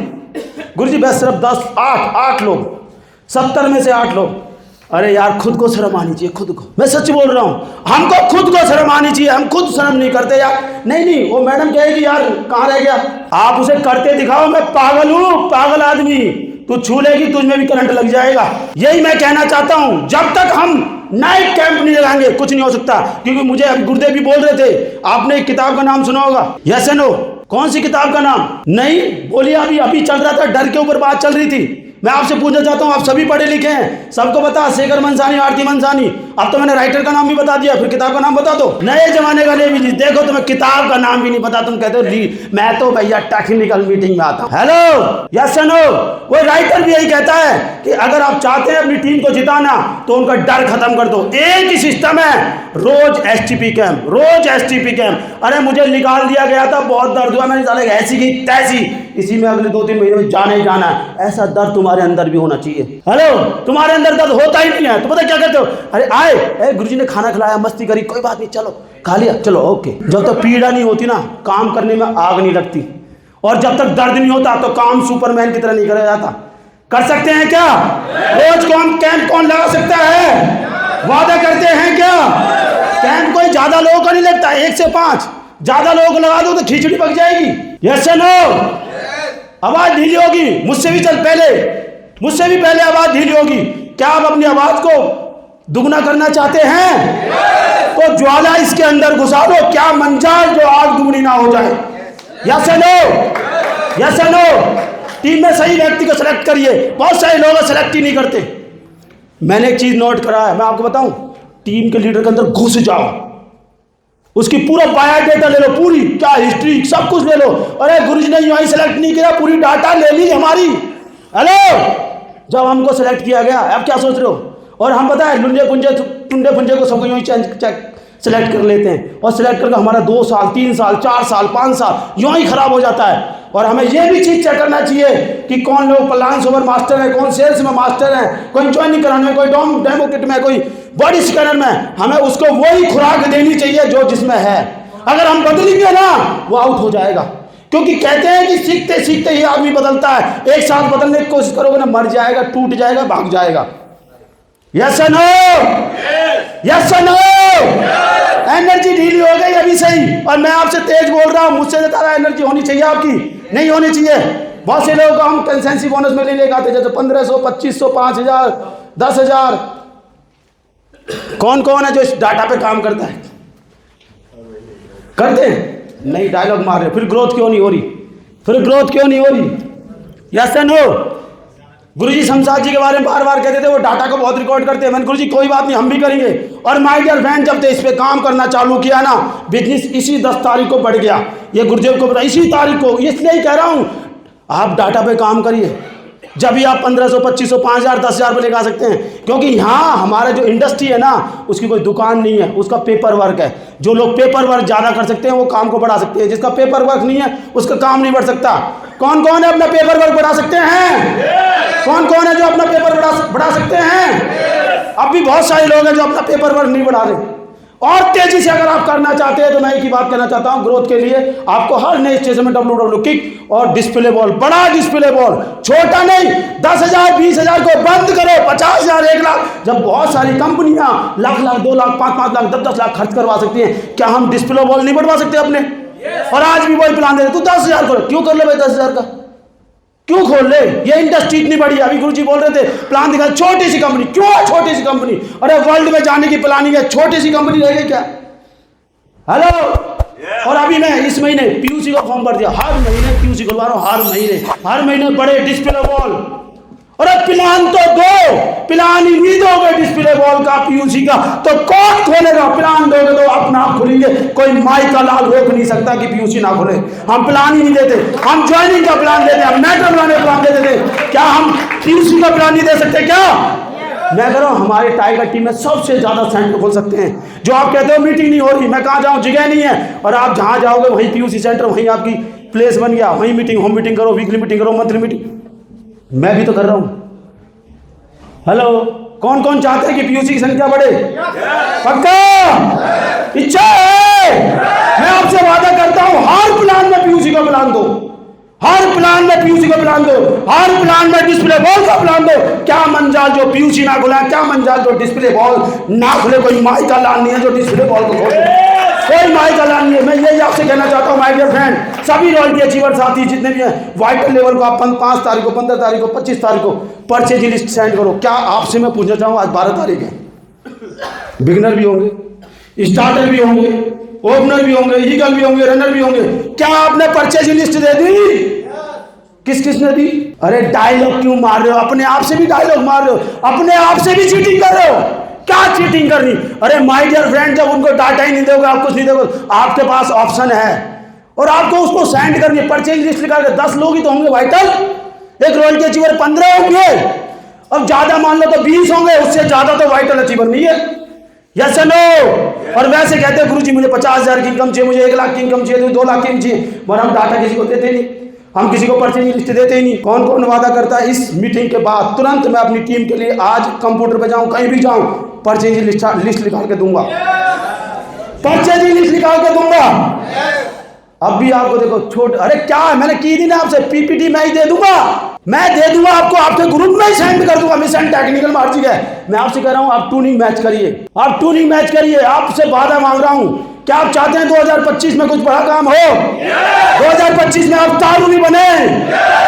गुरुजी बस सिर्फ 10, 8 लोग 70 में से 8 लोग। अरे यार, खुद को शर्म आनी चाहिए, खुद को, मैं सच बोल रहा हूँ, हमको खुद को शर्म आनी चाहिए, हम खुद शर्म नहीं करते यार। नहीं, वो मैडम कहेगी यार कहाँ रह गया, आप उसे करते दिखाओ, मैं पागल हूँ, पागल आदमी, तू छू लेगी तुझ में भी करंट लग जाएगा। यही मैं कहना चाहता हूँ, जब तक हम नाइट कैंप नहीं लगाएंगे कुछ नहीं हो सकता। क्योंकि मुझे अभी गुरुदेव भी बोल रहे थे, आपने एक किताब का नाम सुना होगा, यस एंड नो, कौन सी किताब का नाम? नहीं बोलिए, अभी चल रहा था, डर के ऊपर बात चल रही थी। मैं आपसे पूछना चाहता हूं, आप सभी पढ़े लिखे हैं, सबको पता, शेखर मनसानी, आरती मनसानी। अब तो मैंने राइटर का नाम भी बता दिया, फिर किताब का नाम बता दो। नए जमाने का नहीं भी देखो, तुम्हें किताब का नाम भी नहीं पता, तुम कहते हो मैं तो भैया टेक्निकल मीटिंग में आता हूं। हेलो, यस नो, वो राइटर भी यही कहता है कि अगर आप चाहते हैं अपनी टीम को जिताना तो उनका डर खत्म कर दो। एक ही सिस्टम है, रोज एसटीपी कैंप, रोज एसटीपी कैंप। अरे मुझे निकाल दिया गया था, बहुत दर्द हुआ, मैंने साले ऐसी की तैसी, इसी में अगले 2-3 महीने में जाना ही जाना है। ऐसा दर्द तुम्हारे अंदर भी होना चाहिए। हेलो, तुम्हारे अंदर दर्द होता ही नहीं है तो पता क्या कहते हो, अरे आए गुरुजी ने खाना खिलाया, मस्ती करी, कोई बात नहीं, चलो खा लिया, चलो ओके। जब तक पीड़ा नहीं होती ना, काम करने में आग नहीं लगती, और जब तक दर्द नहीं होता तो काम सुपरमैन की तरह नहीं करा जाता। कर सकते हैं क्या? रोज कैंप कौन लगा सकता है? वादा करते हैं क्या? कैंप कोई ज्यादा लोगों का नहीं लगता, 1 से 5, ज्यादा लोगों को लगा दो तो खिचड़ी पक जाएगी। यस या नो? आवाज ढीली होगी, मुझसे भी पहले आवाज ढीली होगी। क्या आप अपनी आवाज को दुगना करना चाहते हैं? तो ज्वाला इसके अंदर घुसा दो, क्या मंजाल जो आग दुगनी ना हो जाए। यस या नो? यस या नो? टीम में सही व्यक्ति को सिलेक्ट करिए, बहुत सारे लोग सिलेक्ट ही नहीं करते। मैंने एक चीज नोट करा है, मैं आपको बताऊं, टीम के लीडर के अंदर घुस जाओ, उसकी पूरा बायोडाटा ले लो, पूरी क्या हिस्ट्री सब कुछ ले लो। अरे गुरुजी ने यूं ही सिलेक्ट नहीं किया, पूरी डाटा ले ली हमारी। हेलो, जब हमको सिलेक्ट किया गया, अब क्या सोच रहे हो? और हम पता है टुंडे पुंजे को सबको यूं ही सिलेक्ट कर लेते हैं, और सिलेक्ट करके हमारा 2 साल 3 साल 4 साल 5 साल यूं ही खराब हो जाता है। और हमें यह भी चीज चेक करना चाहिए कि कौन लोग प्लान ओवर मास्टर है, कौन सेल्स में मास्टर है, कोई ज्वाइनिंग कराने में, कोई डेमो किट में, कोई बॉडी स्कैनर में। हमें उसको वही खुराक देनी चाहिए जो जिसमें है। अगर हम बदलेंगे ना, वो आउट हो जाएगा। क्योंकि कहते हैं कि सीखते सीखते ही आदमी बदलता है। एक साथ बदलने की कोशिश करोगे ना, मर जाएगा, टूट जाएगा, भाग जाएगा। यस या नो? यस या नो? एनर्जी ढीली हो गई अभी सही, और मैं आपसे तेज बोल रहा हूं, मुझसे ज्यादा एनर्जी होनी चाहिए आपकी, नहीं होनी चाहिए। बहुत से लोग हम कंसेंसी बोनस में नहीं लेके आते, जैसे 1500, 2500, 5000, 10,000। कौन कौन है जो इस डाटा पे काम करता है? करते हैं? नहीं, डायलॉग मार रहे, फिर ग्रोथ क्यों नहीं हो रही? यस या नो? गुरुजी शमशाद जी के बारे में बार बार कहते थे वो डाटा को बहुत रिकॉर्ड करते हैं। मैंने गुरुजी कोई बात नहीं, हम भी करेंगे। और माय डियर फ्रेंड, जब से इस पे काम करना चालू किया ना, बिजनेस इसी 10 तारीख को बढ़ गया। ये गुरुदेव को पता, इसी तारीख को, इसलिए ही कह रहा हूँ आप डाटा पे काम करिए। जब भी आप 1500, 2500, 5000, 10,000 पे लेकर आ सकते हैं। क्योंकि यहाँ हमारा जो इंडस्ट्री है ना, उसकी कोई दुकान नहीं है, उसका पेपर वर्क है। जो लोग पेपर वर्क ज़्यादा कर सकते हैं वो काम को बढ़ा सकते हैं, जिसका पेपर वर्क नहीं है उसका काम नहीं बढ़ सकता। कौन कौन है अपना पेपर वर्क बढ़ा सकते हैं? कौन कौन है जो अपना पेपर बढ़ा सकते हैं? अब भी बहुत सारे लोग हैं जो अपना पेपर वर्क नहीं बढ़ा रहे। और तेजी से अगर आप करना चाहते हैं तो मैं एक ही बात कहना चाहता हूं, ग्रोथ के लिए आपको हर नए स्टेशन में WW किक और डिस्प्ले बॉल, बड़ा डिस्प्ले बॉल, छोटा नहीं। 10,000 20,000 को बंद करो, 50,000 1 लाख। जब बहुत सारी कंपनियां लाख 2 लाख 5 लाख 10 लाख खर्च करवा सकती हैं, क्या हम डिस्प्ले बॉल नहीं बढ़वा सकते अपने? और आज भी वही प्लान दे रहे, तू 10,000 करो, क्यों कर ले भाई 10,000 का, क्यों खोल ले? ये इंडस्ट्री इतनी बड़ी है। अभी गुरुजी बोल रहे थे प्लान दिखा, छोटी सी कंपनी, क्यों है छोटी सी कंपनी? अरे वर्ल्ड में जाने की प्लानिंग है, छोटी सी कंपनी रहेगी क्या? हेलो, और अभी मैं इस महीने पीयूसी का फॉर्म भर दिया, हर महीने पीयूसी खुलवा रहा हूं, हर महीने बड़े डिस्प्ले बॉल। अरे प्लान तो दो, प्लान ही नहीं दोगे डिस्प्ले बॉल का, पीयूसी का, तो कौन खोलेगा? प्लान दोगे तो अपना आप खुलेंगे, कोई माई का लाल रोक नहीं सकता कि पीयूसी ना खोले। हम प्लान ही नहीं देते, हम ज्वाइनिंग का प्लान देते, हम मैटर बनाने का प्लान देते थे। क्या हम पीयूसी का प्लान नहीं दे सकते क्या? मैं कह रहा हूं हमारे टाइगर टीम में सबसे ज्यादा सेंटर खोल सकते हैं। जो आप कहते हो मीटिंग नहीं हो रही, मैं कहाँ जाऊँ, जगह नहीं है, और आप जहाँ जाओगे वहीं पीयूसी सेंटर, वहीं आपकी प्लेस बन गया, वहीं मीटिंग, होम मीटिंग करो, वीकली मीटिंग करो, मंथली मीटिंग। मैं भी तो कर रहा हूं। हेलो, कौन कौन चाहते हैं कि पीयूसी की संख्या बढ़े? पक्का इच्छा है? मैं आपसे वादा करता हूं हर प्लान में पीयूसी का प्लान दो, हर प्लान में पीयूसी का प्लान दो, हर प्लान में डिस्प्ले बॉल का प्लान दो। क्या मंजाल जो पीयूसी ना खुला, क्या मंजाल जो डिस्प्ले बॉल ना खुले। कोई माई का लाल नहीं है जो डिस्प्ले बॉल को खोले, कोई माई का लाल नहीं है। मैं यही आपसे कहना चाहता हूँ माय डियर फ्रेंड, सभी रॉयल्टी अचीवर साथी जितने भी हैं, वाइटल लेवल को आप 5 तारीख को, 15 तारीख को, 25 तारीख को परचेज लिस्ट सेंड करो। क्या आपसे मैं पूछना चाहूँ, आज 12 तारीख है, बिगिनर भी होंगे, स्टार्टर भी होंगे, ओपनर भी होंगे, ईगल भी होंगे, रनर भी होंगे, क्या आपने परचेज लिस्ट दे दी? किस किसने दी? अरे डायलॉग क्यों मार रहे हो? अपने आप से भी डायलॉग मार रहे हो, अपने आप से भी चीटिंग कर रहे हो। क्या चीटिंग करनी? अरे माय डियर फ्रेंड, जब उनको डाटा ही नहीं दोगे, आप कुछ नहीं दोगे, आपके पास ऑप्शन है और आपको उसको सेंड करनी है। परचेज लिस्ट निकाल के 10 लोग ही तो होंगे वाइटल, एक रॉयल्टी अचीवर 15 होंगे, अब ज्यादा मान लो तो 20 होंगे, उससे ज्यादा तो वाइटल अचीवर नहीं है। Yes no? और वैसे कहते हैं गुरुजी मुझे 50,000 की इनकम चाहिए, मुझे 1 लाख की इनकम चाहिए, 2 लाख की इनकम चाहिए, पर हम डाटा किसी को देते नहीं, हम किसी को परचेज लिस्ट देते ही नहीं। कौन कौन वादा करता है इस मीटिंग के बाद तुरंत मैं अपनी टीम के लिए आज कंप्यूटर पे जाऊं, कहीं भी जाऊं, परचेज लिस्ट निकाल के दूंगा, परचेज लिस्ट निकाल के दूंगा। अब भी आपको देखो छोट, अरे क्या है, मैंने की थी ना आपसे, पीपीटी मैं ही दे दूंगा, मैं दे दूंगा आपको, आपके ग्रुप में ही सेंड कर दूंगा। मिशन टेक्निकल मार्जिक है, मैं आपसे कह रहा हूं आप ट्यूनिंग मैच करिए, आप ट्यूनिंग मैच करिए। आपसे वादा मांग रहा हूं, क्या आप चाहते हैं 2025 में कुछ बड़ा काम हो? 2025 में आप तारूनी बने,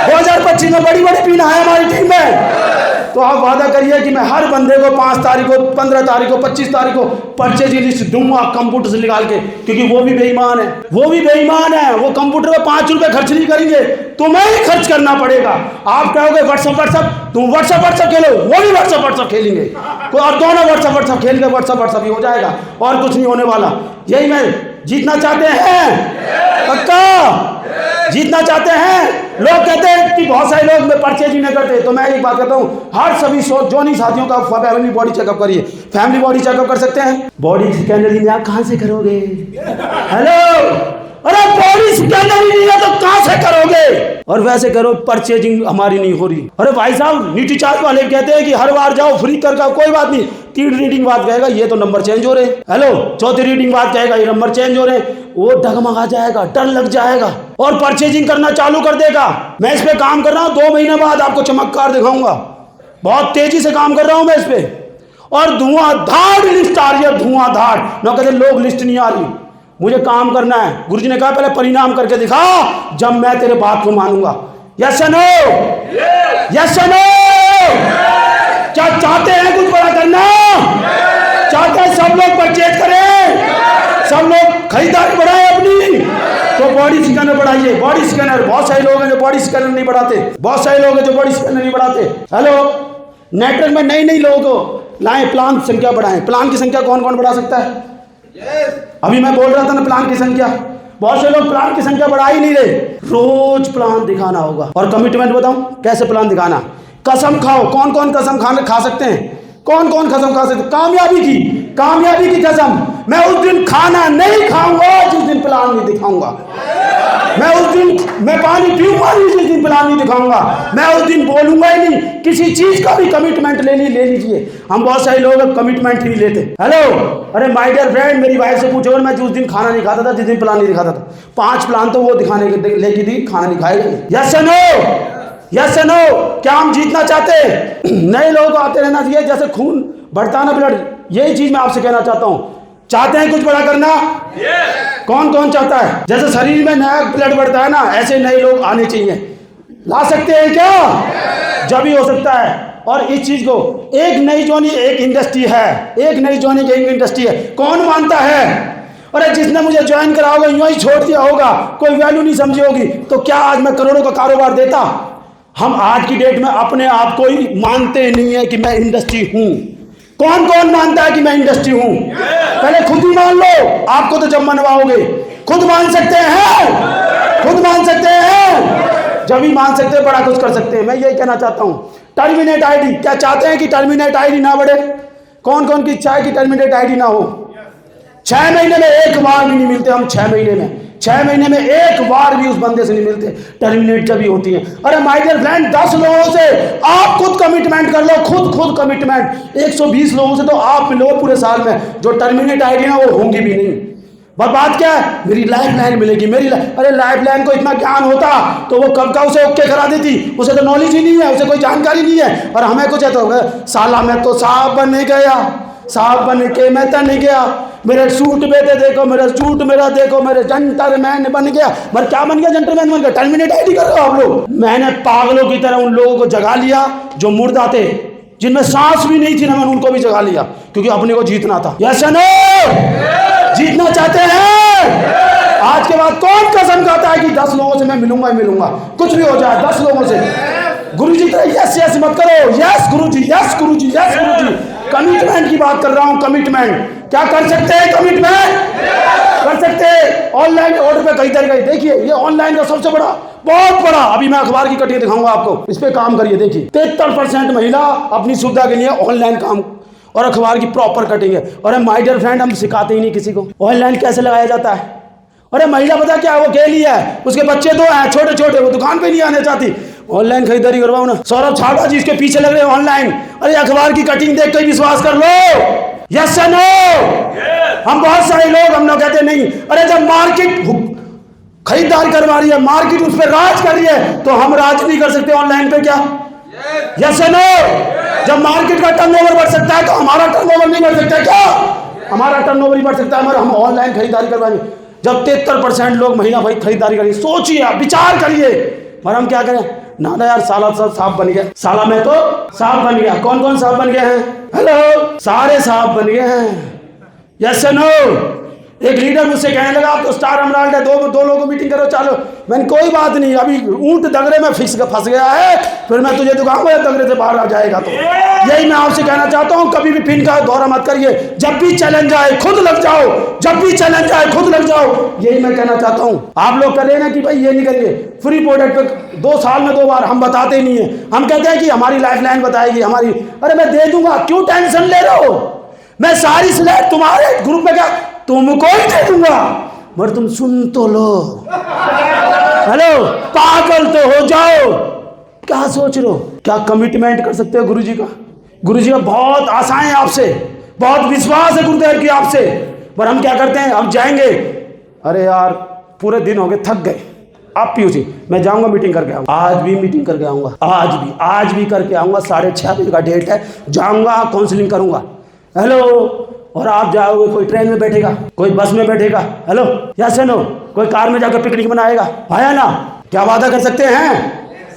2025 में बड़ी बड़ी टीम है हमारी टीम में, तो आप वादा करिए कि मैं हर बंदे को 5 तारीख को, 15 तारीख को, 25 तारीख को परचेज लिस्ट दूंगा कंप्यूटर से निकाल के, क्योंकि वो भी बेईमान है, वो भी बेईमान है, वो कंप्यूटर में 5 रुपए खर्च नहीं करेंगे, तुम्हें ही खर्च करना पड़ेगा। आप कहोगे व्हाट्सअप, तुम व्हाट्सअप खेलो, वो भी व्हाट्सअप खेलेंगे, और दोनों व्हाट्सअप खेल के व्हाट्सअप ही हो जाएगा, और कुछ नहीं होने वाला। यही मैं जीतना चाहते हैं, पक्का जीतना चाहते हैं। लोग कहते हैं कि बहुत सारे लोग में परचेज ही नहीं करते, तो मैं एक बात कहता हूँ, हर सभी जो नहीं साथियों का फैमिली बॉडी चेकअप करिए। फैमिली बॉडी चेकअप कर सकते हैं, बॉडी स्कैनर ही नहीं, आप कहाँ से करोगे? हेलो, अरे बॉडी स्कैनर ही नहीं है तो कहाँ से करोगे? और वैसे करो, परचेजिंग हमारी नहीं हो रही। अरे भाई साहब, नीति चार्ज वाले कहते हैं कि हर बार जाओ फ्री कर का, कोई बात नहीं, 3 रीडिंग बाद कहेगा ये तो नंबर चेंज हो रहे हैं, हेलो 4थी रीडिंग बाद कहेगा ये नंबर चेंज हो रहे हैं, वो डगमगा जाएगा, डर लग जाएगा और परचेजिंग करना चालू कर देगा। मैं इस पे काम कर रहा हूँ, 2 महीने बाद आपको चमत्कार दिखाऊंगा, बहुत तेजी से काम कर रहा हूँ मैं इस पे, और धुआंधार लिस्ट आ रही है, धुआंधार। ना कहते लोग लिस्ट नहीं आ रही, मुझे काम करना है। गुरुजी ने कहा पहले परिणाम करके दिखा, जब मैं तेरे बात को मानूंगा। Yes no? Yes no? क्या चाहते हैं कुछ बड़ा करना? चाहते हैं सब लोग परचेज करें, सब लोग खरीदारी बढ़ाएं अपनी, तो बॉडी स्कैनर बढ़ाइए। बॉडी स्कैनर, बहुत सारे लोग हैं जो बॉडी स्कैनर नहीं बढ़ाते, बहुत सारे लोग हैं जो बॉडी स्कैनर नहीं बढ़ाते। हेलो, नेटवर्क में नई लोगों को लाएं, प्लान की संख्या बढ़ाएं। प्लान की संख्या कौन कौन बढ़ा सकता है? अभी मैं बोल रहा था ना प्लान की संख्या, बहुत से लोग प्लान की संख्या बढ़ा ही नहीं रहे। रोज प्लान दिखाना होगा, और कमिटमेंट बताऊं कैसे प्लान दिखाना। कसम खाओ, कौन कौन कसम खा सकते हैं? कौन कौन कसम खा सकते? कामयाबी की कसम, मैं उस दिन खाना नहीं खाऊंगा जिस दिन प्लान नहीं दिखाऊंगा, मैं उस दिन मैं पानी पीऊंगा नहीं जिस दिन प्लान नहीं दिखाऊंगा, मैं उस दिन बोलूंगा ही नहीं। किसी चीज का भी कमिटमेंट ले लीजिए। हम बहुत सारे लोग कमिटमेंट ही नहीं लेते। हेलो, अरे माय डियर फ्रेंड, मेरी वाइफ से पूछो, मैं उस दिन खाना नहीं खाता था जिस दिन प्लान नहीं दिखाता था। 5 प्लान तो वो दिखाने के लेके दी, खाना नहीं खाएगा। Yes no? Yes no? क्या हम जीतना चाहते हैं? नए लोग आते रहना चाहिए, जैसे खून बढ़ता ना ब्लड, यही चीज मैं आपसे कहना चाहता हूँ। चाहते हैं कुछ बड़ा करना? कौन कौन चाहता है? जैसे शरीर में नया ब्लड बढ़ता है ना, ऐसे नए लोग आने चाहिए। ला सकते हैं क्या? जब ही हो सकता है। और इस चीज को, एक नई जोनी एक इंडस्ट्री है, एक नई जोनी की एक इंडस्ट्री है। कौन मानता है? अरे जिसने मुझे ज्वाइन करा होगा यूं ही छोड़ दिया होगा, कोई वैल्यू नहीं समझी होगी, तो क्या आज मैं करोड़ों का कारोबार देता? हम आज की डेट में अपने आप को ही मानते नहीं है कि मैं इंडस्ट्री हूं। कौन कौन मानता है कि मैं इंडस्ट्री हूं? पहले खुद ही मान लो, आपको तो जब मनवाओगे। खुद मान सकते हैं, खुद मान सकते हैं, जब ही मान सकते हैं बड़ा कुछ कर सकते हैं। मैं यही कहना चाहता हूं। टर्मिनेट आईडी, क्या चाहते हैं कि टर्मिनेट आईडी ना बढ़े? कौन कौन की इच्छा है कि टर्मिनेट आईडी ना हो? 6 महीने में एक बार भी नहीं मिलते हम, 6 महीने में एक बार भी उस बंदे से नहीं मिलते। टर्मिनेट जब ही होती है। अरे माय डियर फ्रेंड, 10 लोगों से आप खुद कमिटमेंट कर लो, खुद कमिटमेंट। 120 लोगों से तो आप मिलो पूरे साल में, जो टर्मिनेट आईडी ना वो होंगी भी नहीं। पर बात क्या है, मेरी लाइफ लाइन मिलेगी, अरे लाइफ लाइन को इतना ज्ञान होता तो वो कब का उसे ओके करा देती। उसे तो नॉलेज ही नहीं है, उसे कोई जानकारी नहीं है। और हमें कुछ है तो साला मैं तो साहब बन गया, साहब बन के मैं तन गया, मेरे सूट बेटे देखो, मेरे सूट मेरा देखो, मेरे जेंटलमैन बन गया। मगर क्या बन गया? जेंटलमैन बन गया। टर्मिनेट आईडी कर रहे हो आप लोग। मैंने पागलों की तरह उन लोगों को जगा लिया जो मुर्दा थे, जिनमें सांस भी नहीं थी ना, मैंने उनको भी जगा लिया, क्योंकि अपने को जीतना था। यस या नो? जीतना चाहते हैं? आज के बाद कौन कसम खाता है कि 10 लोगों से मैं मिलूंगा ही मिलूंगा, कुछ भी हो जाए 10 लोगों से। गुरुजी तरह यस यस मत करो। यस गुरुजी, यस गुरुजी, यस गुरुजी। कमिटमेंट की बात कर रहा हूं, कमिटमेंट। क्या कर सकते हैं? कमिटमेंट कर सकते हैं। ऑनलाइन ऑर्डर पे कई तरीके, देखिए ये ऑनलाइन का सबसे बड़ा, बहुत बड़ा, अभी मैं अखबार की कटिंग दिखाऊंगा आपको, इस पे काम करिए। देखिए 73% महिला अपनी सुविधा के लिए ऑनलाइन काम और अखबार की प्रॉपर कटिंग है। और माय डियर फ्रेंड, हम सिखाते ही नहीं किसी को ऑनलाइन कैसे लगाया जाता है। अरे महिला पता क्या है, वो अकेली है, उसके बच्चे 2 हैं छोटे छोटे, वो दुकान पे नहीं आने चाहती, ऑनलाइन खरीदारी करवाओ ना। सौरभ छाड़ा जी इसके पीछे लग रहे हैं ऑनलाइन। अरे अखबार की कटिंग देख के विश्वास कर लो। यस या नो? हम बहुत सारे लोग, हम लोग कहते नहीं। अरे जब मार्केट खरीदारी करवा रही है, मार्केट उस पर राज कर रही है, तो हम राज नहीं कर सकते ऑनलाइन पे क्या? यस या नो? जब मार्केट का टर्नओवर बढ़ सकता है तो हमारा टर्नओवर नहीं बढ़ सकता क्या? हमारा टर्नओवर ही बढ़ सकता है मगर हम ऑनलाइन खरीदारी करवाएंगे। जब 73% लोग महिला भाई खरीदारी करेंगे, सोचिए, विचार करिए। और हम क्या करें? ना यार, साला सब साफ बन गया, साला मैं तो साफ बन गया। कौन कौन साफ बन गए हैं? हेलो, सारे साफ बन गए हैं। यस या नो? एक लीडर मुझसे कहने लगा आप तो स्टार एमराल्ड है, दो लोगों को मीटिंग करो, चलो। मैंने कोई बात नहीं, अभी ऊंट दगरे में फंस गया है, फिर मैं तुझे दिखाऊंगा दगरे से बाहर आ जाएगा। तो यही मैं आपसे कहना चाहता हूं, कभी भी पिन का दौरा मत करिए। जब भी चैलेंज आए खुद लग जाओ, जब भी चैलेंज आए खुद लग जाओ, यही मैं कहना चाहता हूं। आप लोग करें ना कि भाई ये नहीं करिए, फ्री प्रोडक्ट पे 2 साल में 2 बार, हम बताते ही नहीं है। हम कहते हैं कि हमारी लाइफ लाइन बताएगी हमारी। अरे मैं दे दूंगा, क्यों टेंशन ले रहे हो? मैं सारी स्लाइड तुम्हारे ग्रुप में क्या तुमको ही दे दूंगा, मगर तुम सुन तो लो। हेलो, पागल तो हो जाओ, क्या सोच रहे हो? क्या कमिटमेंट कर सकते हो गुरुजी का? गुरुजी का बहुत आशा है आपसे, बहुत विश्वास है गुरुदेव की आपसे, पर हम क्या करते हैं? हम जाएंगे, अरे यार पूरे दिन हो गए, थक गए। आप पीयूष जी, मैं जाऊंगा मीटिंग करके आऊंगा, आज भी मीटिंग करके आऊंगा, आज भी करके आऊंगा। 6:30 बजे का डेट है, जाऊंगा, काउंसलिंग करूंगा। हेलो, और आप जाओगे, कोई ट्रेन में बैठेगा, कोई बस में बैठेगा, हेलो यस नो, कोई कार में जाकर पिकनिक मनाएगा, है ना? क्या वादा कर सकते हैं?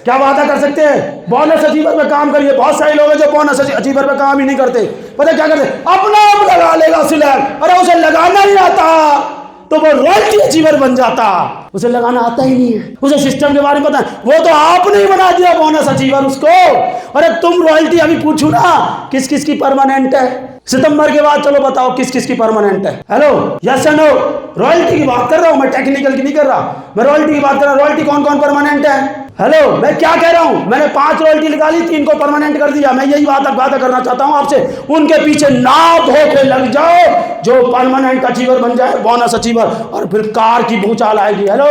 क्या वादा कर सकते हैं? बोनस अचीवर पे काम करिए। बहुत सारे लोग हैं जो बोनस अचीवर पे काम ही नहीं करते। पता क्या करते? अपना आप लगा लेगा सिलेक्ट। अरे उसे लगाना नहीं आता तो वो रॉयल्टी अचीवर बन जाता, उसे लगाना आता ही नहीं है, उसे सिस्टम के बारे में पता है। वो तो आपने ही बना दिया बोनस अचीवर उसको। अरे तुम रॉयल्टी, अभी पूछू ना किस किस की परमानेंट है? सितंबर के बाद चलो बताओ किस किस की परमानेंट है? हेलो यस या नो? रॉयल्टी की बात कर रहा हूं मैं, टेक्निकल की नहीं कर रहा, मैं रॉयल्टी की बात कर रहा हूं। रॉयल्टी कौन कौन परमानेंट है? हेलो, मैं क्या कह रहा हूं? मैंने 5 रॉयल्टी निकाली, 3 को परमानेंट कर दिया। मैं यही वादा करना चाहता हूं आपसे, उनके पीछे ना धोखे लग जाओ जो परमानेंट अचीवर बन जाए, बोनस अचीवर, और फिर कार की भूचाल आएगी। हेलो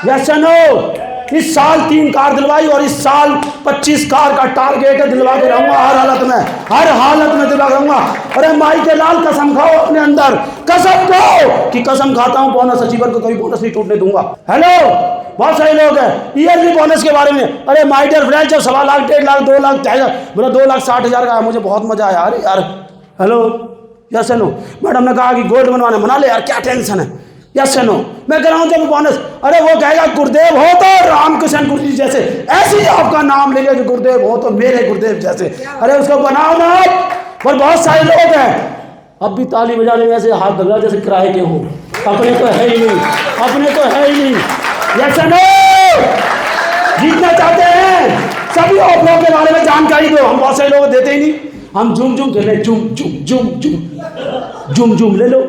यस या नो? इस साल 3 कार दिलवाई और इस साल 25 कार का टारगेट है, दिलवा के रहूंगा हर हालत में, हर हालत में दिलवा रहूंगा। अरे माई के लाल कसम खाओ अपने अंदर, कसम खाओ कि कसम खाता हूं बोनस अचीवर को कभी बोनस नहीं टूटने दूंगा। हेलो, बहुत सारे लोग हैं ईयरली बोनस के बारे में, अरे माय डियर फ्रेंड, जब 1.25 लाख 1.5 लाख 2 लाख चाहिए, मेरा 2,60,000 का है, मुझे बहुत मजा आया। अरे यार, हेलो यस नो? मैडम ने कहा कि गोल्ड बनवाने, बना ले यार, क्या टेंशन है? Yes no? मैं कह रहा हूं जब बोनस, अरे वो कहेगा गुरुदेव हो तो रामकृष्ण गुरु जी जैसे, ऐसे ही आपका नाम लेंगे कि गुरुदेव हो तो मेरे गुरुदेव जैसे। अरे उसको बनाओ ना। पर बहुत सारे लोग हैं अब भी ताली बजाने में ऐसे हाथ दबा जैसे किराए के हों, अपने तो है ही नहीं, अपने तो है ही नहीं। Yes no? जीतना चाहते हैं सभी ऑफरों के बारे में जानकारी दो। हम बहुत सारे लोग देते ही नहीं, हम झूम खेले, झूम ले लो।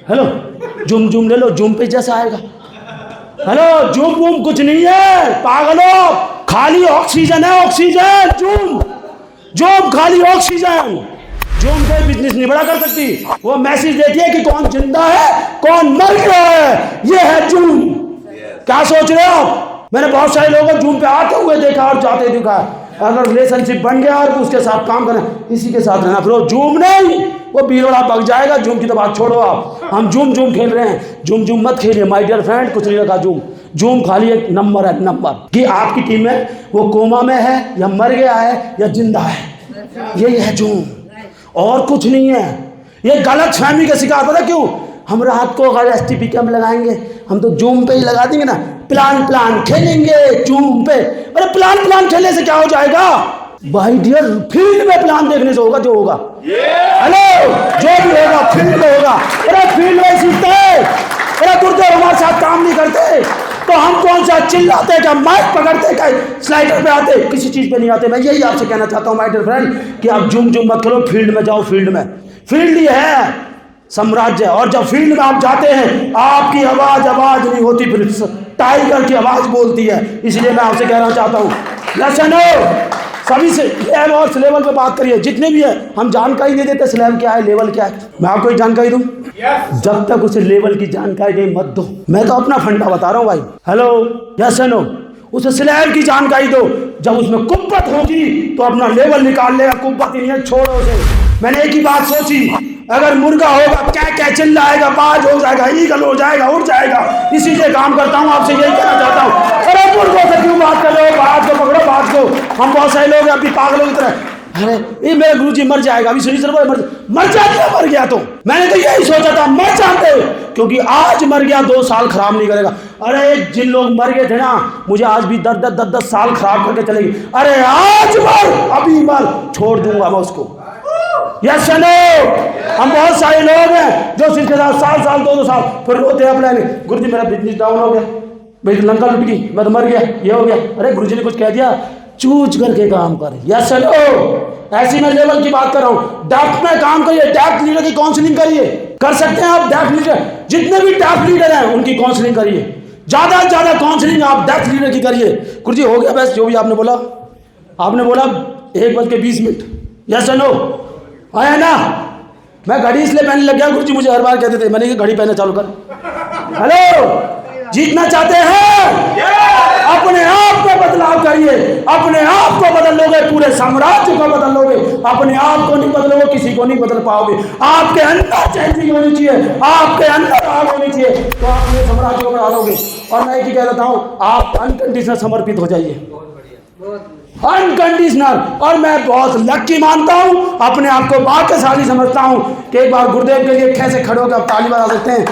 हेलो, झूम ले लो, झूम पे जैसा आएगा। हेलो, झूम कुछ नहीं है पागलो, खाली ऑक्सीजन है, ऑक्सीजन। झूम खाली ऑक्सीजन। झूम से बिजनेस नहीं बड़ा कर सकती, वो मैसेज देती है कि कौन जिंदा है कौन मर गया है, ये है झूम। क्या सोच रहे हो आप? मैंने बहुत सारे लोगों को झूम पे आते हुए देखा और जाते देखा। अगर रिलेशनशिप बन गया और उसके साथ काम करना, इसी के साथ रहना। फिर वो जूम नहीं, वो बीरबड़ा पक जाएगा। जूम की तो बात छोड़ो आप, हम जूम खेल रहे हैं। जूम मत खेलिए माय डियर फ्रेंड, कुछ नहीं रखा जूम खाली एक नंबर है, नंबर कि आपकी टीम में वो कोमा में है या मर गया है या जिंदा है, यही है जूम, और कुछ नहीं है। ये गलत फहमी का शिकार, पता क्यों? हम रात को अगर STP कैंप लगाएंगे, हम तो जूम पे ही लगा देंगे ना, प्लान खेलेंगे जूम पे। अरे प्लान खेलने से क्या हो जाएगा भाई डियर? फील्ड में प्लान देखने से होगा जो होगा। हेलो, जो भी होगा फील्ड में होगा। अरे फील्ड में सीखते हैं। अरे गुरुदेव हमारे साथ काम नहीं करते तो हम कौन सा चिल्लाते, क्या माइक पकड़ते, क्या स्लाइडर पे आते, किसी चीज पे नहीं आते। मैं यही आपसे कहना चाहता हूँ माय डियर फ्रेंड कि आप जूम मत करो, फील्ड में जाओ। फील्ड ही है साम्राज्य। और जब फील्ड में आप जाते हैं, आपकी आवाज नहीं होती, फिर टाइगर की आवाज बोलती है। इसलिए मैं आपसे कहना चाहता हूँ, लसनो सभी से स्लैब और लेवल पे बात करिए, जितने भी है। हम जानकारी दे देते स्लैब क्या है, लेवल क्या है। मैं आपको एक जानकारी दूं, जब तक उसे लेवल की जानकारी नहीं मत दो। मैं तो अपना फंडा बता रहा हूँ भाई। हेलो, यस नो, उसे स्लैब की जानकारी दो। जब उसमें कुब्बत होगी तो अपना लेवल निकाल लेगा। कुब्बत ही नहीं है, छोड़ो उसे। मैंने एक ही बात सोची, अगर मुर्गा होगा क्या चिल्लाएगा, बाज हो जाएगा, ईगल हो जाएगा, उड़ जाएगा। इसी से काम करता हूँ, आपसे यही कहना चाहता हूँ। अरे मुर्गों से क्यों बात कर रहे हो? बात को पकड़ो, बात को। हम बहुत सारे लोग अभी पागलों की तरह, अरे ये मेरे गुरुजी मर जाएगा, अभी सुनी सर मर जाते, मर गया तो मैंने तो यही सोचा था मर जाते, क्योंकि आज मर गया 2 साल खराब नहीं करेगा। अरे जिन लोग मर गए थे ना, मुझे आज भी 10 साल खराब करके चलेगी। अरे आज मर, अभी मर, छोड़ दूंगा मैं उसको। यस नो, हम बहुत सारे लोग हैं जो सिर्फ साल 2 साल फिर रोते हैं अपने, गुरुजी मेरा बिजनेस डाउन हो गया, मेरी लंका लुट गई, मैं तो मर गया, ये हो गया। अरे गुरुजी ने कुछ कह दिया, चूज करके काम कर। यस नो, ऐसी मैं लेवल की बात कर रहा हूँ। डेप्थ में काम करिए, डेप्थ लीडर की काउंसलिंग करिए, कर सकते हैं आप। डेप्थ लीडर, जितने भी डेप्थ लीडर हैं उनकी काउंसलिंग करिए, ज्यादा से ज्यादा काउंसलिंग आप डेप्थ लीडर की करिए। गुरुजी हो गया बस, जो भी आपने बोला 1:20। यस नो, आया ना? मैं घड़ी इसलिए पहनने लग गया, गुरुजी मुझे हर बार कहते थे, मैंने घड़ी पहनना चालू कर। हेलो, जीतना चाहते हैं, अपने आप को बदलाव करिए। अपने आप को बदल लोगे, पूरे साम्राज्य को बदल लोगे। अपने आप को नहीं बदलोगे, किसी को नहीं बदल पाओगे। आपके अंदर चेंजिंग होनी चाहिए, आपके अंदर आग होनी चाहिए, तो आप पूरे साम्राज्य को बढ़ा लोगे। और मैं एक ही कह देता हूँ, आप अनकंडीशनल समर्पित हो जाइए, अनकंडीशनल। और मैं बहुत लकी मानता हूं, अपने आप को भाग्यशाली समझता हूं कि एक बार गुरुदेव के लिए कैसे खड़े होकर आप ताली बजा सकते हैं।